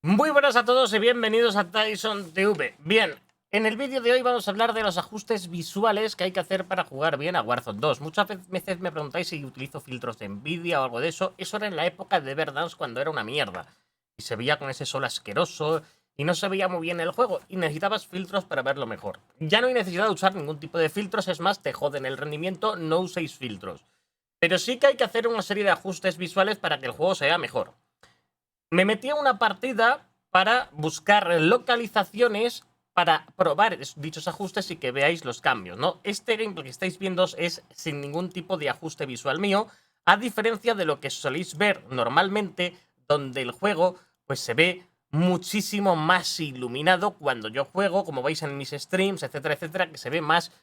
Muy buenas a todos y bienvenidos a Tyson TV. Bien, en el vídeo de hoy vamos a hablar de los ajustes visuales que hay que hacer para jugar bien a Warzone 2. Muchas veces me preguntáis si utilizo filtros de Nvidia o algo de eso. Eso era en la época de Verdansk cuando era una mierda. Y se veía con ese sol asqueroso y no se veía muy bien el juego. Y necesitabas filtros para verlo mejor. Ya no hay necesidad de usar ningún tipo de filtros, es más, te joden el rendimiento, no uséis filtros. Pero sí que hay que hacer una serie de ajustes visuales para que el juego sea mejor. Me metí a una partida para buscar localizaciones para probar dichos ajustes y que veáis los cambios, ¿no? Este gameplay que estáis viendo es sin ningún tipo de ajuste visual mío, a diferencia de lo que soléis ver normalmente, donde el juego pues se ve muchísimo más iluminado cuando yo juego, como veis en mis streams, etcétera, etcétera, que se ve más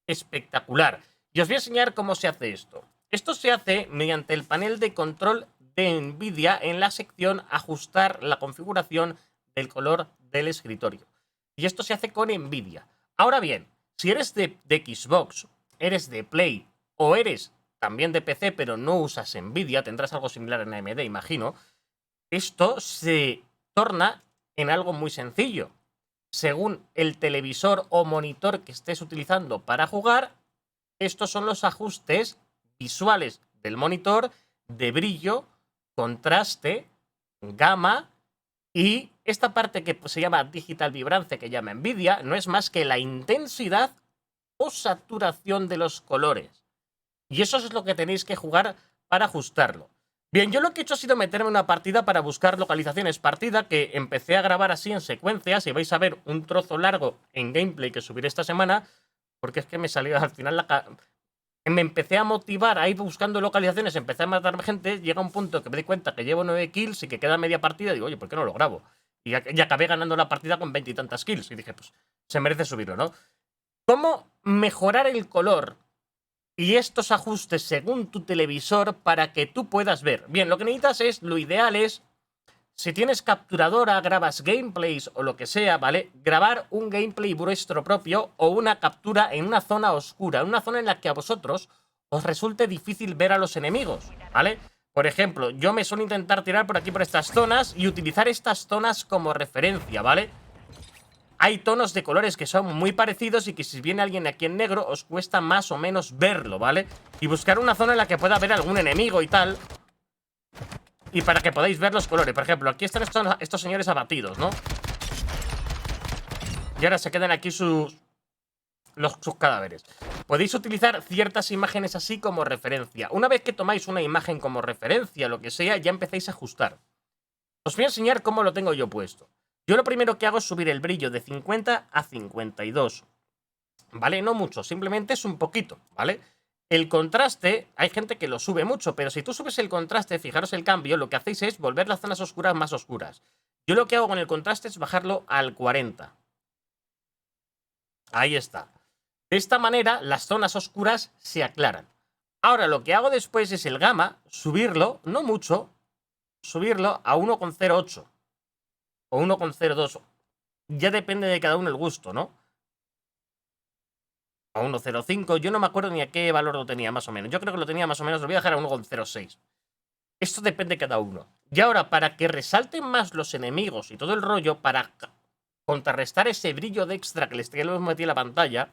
espectacular. Y os voy a enseñar cómo se hace esto. Esto se hace mediante el panel de control de Nvidia en la sección ajustar la configuración del color del escritorio. Y esto se hace con Nvidia. Ahora bien, si eres de Xbox, eres de Play o eres también de PC pero no usas Nvidia, tendrás algo similar en AMD, imagino, esto se torna en algo muy sencillo. Según el televisor o monitor que estés utilizando para jugar, estos son los ajustes visuales del monitor de brillo, contraste, gama y esta parte que se llama digital vibrance, que llama Nvidia, no es más que la intensidad o saturación de los colores. Y eso es lo que tenéis que jugar para ajustarlo. Bien, yo lo que he hecho ha sido meterme en una partida para buscar localizaciones. Partida que empecé a grabar así en secuencias y vais a ver un trozo largo en gameplay que subiré esta semana, porque es que me salió al final me empecé a motivar a ir buscando localizaciones, empecé a matar gente, llega un punto que me di cuenta que llevo 9 kills y que queda media partida y digo, oye, ¿por qué no lo grabo? Y acabé ganando la partida con 20 y tantas kills y dije, pues se merece subirlo, ¿no? ¿Cómo mejorar el color y estos ajustes según tu televisor para que tú puedas ver? Bien, lo que necesitas es, lo ideal es, si tienes capturadora, grabas gameplays o lo que sea, ¿vale? Grabar un gameplay vuestro propio o una captura en una zona oscura, en una zona en la que a vosotros os resulte difícil ver a los enemigos, ¿vale? Por ejemplo, yo me suelo intentar tirar por aquí por estas zonas y utilizar estas zonas como referencia, ¿vale? Hay tonos de colores que son muy parecidos y que si viene alguien aquí en negro os cuesta más o menos verlo, ¿vale? Y buscar una zona en la que pueda haber algún enemigo y tal, y para que podáis ver los colores. Por ejemplo, aquí están estos señores abatidos, ¿no? Y ahora se quedan aquí sus cadáveres. Podéis utilizar ciertas imágenes así como referencia. Una vez que tomáis una imagen como referencia, lo que sea, ya empezáis a ajustar. Os voy a enseñar cómo lo tengo yo puesto. Yo lo primero que hago es subir el brillo de 50 a 52. ¿Vale? No mucho, simplemente es un poquito, ¿vale? El contraste, hay gente que lo sube mucho, pero si tú subes el contraste, fijaros el cambio, lo que hacéis es volver las zonas oscuras más oscuras. Yo lo que hago con el contraste es bajarlo al 40. Ahí está. De esta manera, las zonas oscuras se aclaran. Ahora, lo que hago después es el gamma, subirlo, no mucho, subirlo a 1,08 o 1,02. Ya depende de cada uno el gusto, ¿no? A 1,05. Yo no me acuerdo ni a qué valor lo tenía, más o menos. Yo creo que lo tenía más o menos, lo voy a dejar a 1,06. Esto depende de cada uno. Y ahora, para que resalten más los enemigos y todo el rollo, para contrarrestar ese brillo de extra que les hemos metido en la pantalla,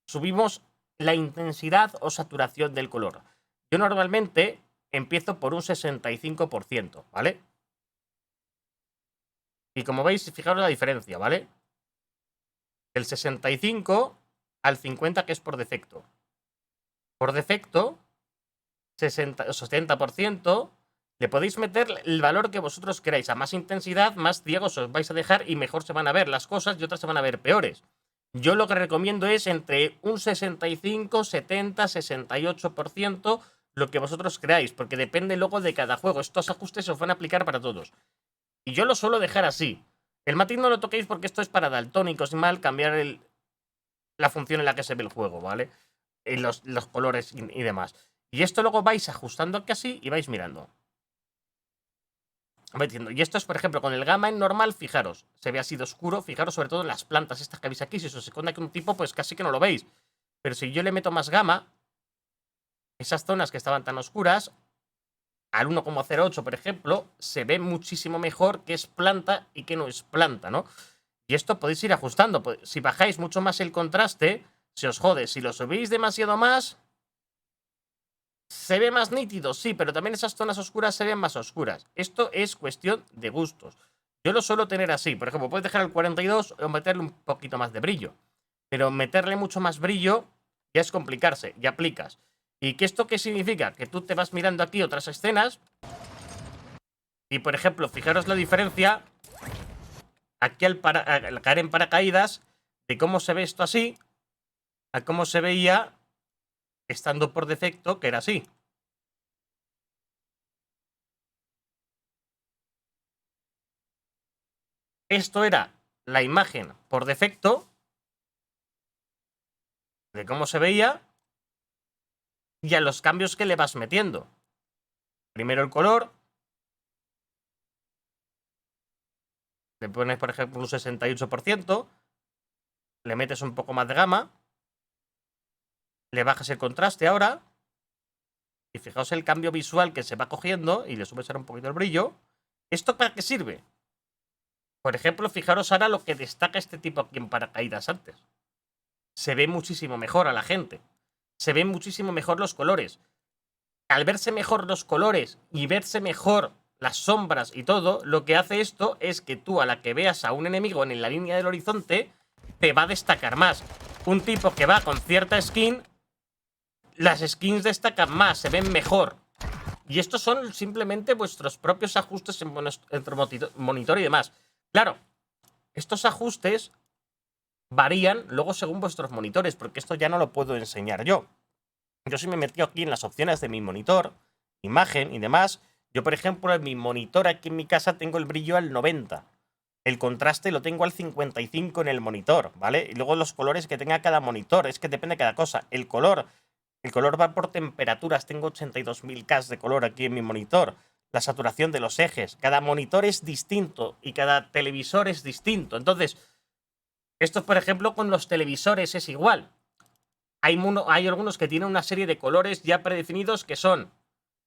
subimos la intensidad o saturación del color. Yo normalmente empiezo por un 65%, ¿vale? Y como veis, fijaros la diferencia, ¿vale? Del 65 al 50, que es por defecto. Por defecto, 60 o 70%, le podéis meter el valor que vosotros queráis. A más intensidad, más ciegos os vais a dejar y mejor se van a ver las cosas y otras se van a ver peores. Yo lo que recomiendo es entre un 65, 70, 68%, lo que vosotros creáis, porque depende luego de cada juego. Estos ajustes se os van a aplicar para todos. Y yo lo suelo dejar así. El matiz no lo toquéis porque esto es para daltónicos y mal cambiar la función en la que se ve el juego, ¿vale? Y los colores y demás. Y esto luego vais ajustando aquí así y vais mirando. Y esto es, por ejemplo, con el gamma en normal, fijaros, se ve así de oscuro, fijaros sobre todo en las plantas estas que veis aquí, si se os esconde aquí un tipo, pues casi que no lo veis. Pero si yo le meto más gamma, esas zonas que estaban tan oscuras, al 1,08, por ejemplo, se ve muchísimo mejor que es planta y que no es planta, ¿no? Y esto podéis ir ajustando. Si bajáis mucho más el contraste, se os jode. Si lo subís demasiado más, se ve más nítido, sí, pero también esas zonas oscuras se ven más oscuras. Esto es cuestión de gustos. Yo lo suelo tener así. Por ejemplo, puedes dejar el 42 o meterle un poquito más de brillo. Pero meterle mucho más brillo ya es complicarse, ya aplicas. ¿Y que esto qué significa? Que tú te vas mirando aquí otras escenas y, por ejemplo, fijaros la diferencia aquí al caer en paracaídas de cómo se ve esto así a cómo se veía estando por defecto, que era así. Esto era la imagen por defecto de cómo se veía y a los cambios que le vas metiendo. Primero el color. Le pones, por ejemplo, un 68%. Le metes un poco más de gama. Le bajas el contraste ahora. Y fijaos el cambio visual que se va cogiendo. Y le subes ahora un poquito el brillo. ¿Esto para qué sirve? Por ejemplo, fijaros ahora lo que destaca este tipo aquí en paracaídas antes. Se ve muchísimo mejor a la gente. Se ven muchísimo mejor los colores. Al verse mejor los colores y verse mejor las sombras y todo, lo que hace esto es que tú, a la que veas a un enemigo en la línea del horizonte, te va a destacar más. Un tipo que va con cierta skin, las skins destacan más, se ven mejor. Y estos son simplemente vuestros propios ajustes entre monitor y demás. Claro, estos ajustes varían luego según vuestros monitores, porque esto ya no lo puedo enseñar yo. Yo sí me metí aquí en las opciones de mi monitor, imagen y demás. Yo, por ejemplo, en mi monitor aquí en mi casa tengo el brillo al 90. El contraste lo tengo al 55 en el monitor, ¿vale? Y luego los colores que tenga cada monitor, es que depende de cada cosa. El color va por temperaturas, tengo 82.000 K de color aquí en mi monitor. La saturación de los ejes, cada monitor es distinto y cada televisor es distinto. Entonces, esto, por ejemplo, con los televisores es igual. Hay algunos que tienen una serie de colores ya predefinidos que son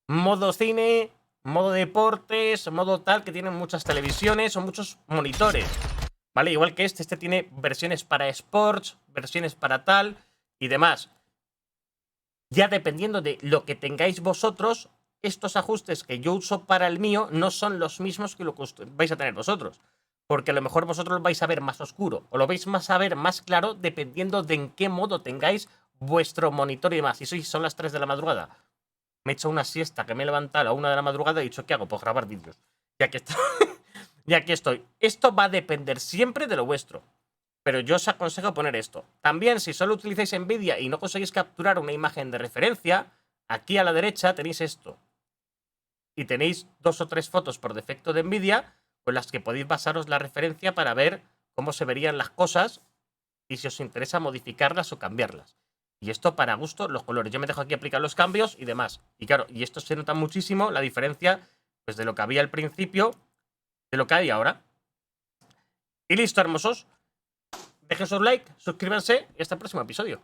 modo cine, modo deportes, modo tal, que tienen muchas televisiones o muchos monitores. ¿Vale? Igual que este tiene versiones para sports, versiones para tal y demás. Ya dependiendo de lo que tengáis vosotros, estos ajustes que yo uso para el mío no son los mismos que lo que vais a tener vosotros. Porque a lo mejor vosotros lo vais a ver más oscuro o lo vais a ver más claro dependiendo de en qué modo tengáis vuestro monitor y demás. Y son las 3 de la madrugada. Me he hecho una siesta que me he levantado a la 1 de la madrugada y he dicho, ¿qué hago? Pues grabar vídeos. Ya que estoy. Ya aquí estoy. Esto va a depender siempre de lo vuestro. Pero yo os aconsejo poner esto. También, si solo utilizáis Nvidia y no conseguís capturar una imagen de referencia, aquí a la derecha tenéis esto. Y tenéis 2 o 3 fotos por defecto de Nvidia con las que podéis basaros la referencia para ver cómo se verían las cosas y si os interesa modificarlas o cambiarlas. Y esto para gusto, los colores. Yo me dejo aquí aplicar los cambios y demás. Y claro, y esto se nota muchísimo la diferencia pues, de lo que había al principio de lo que hay ahora. Y listo, hermosos. Dejen su like, suscríbanse y hasta el próximo episodio.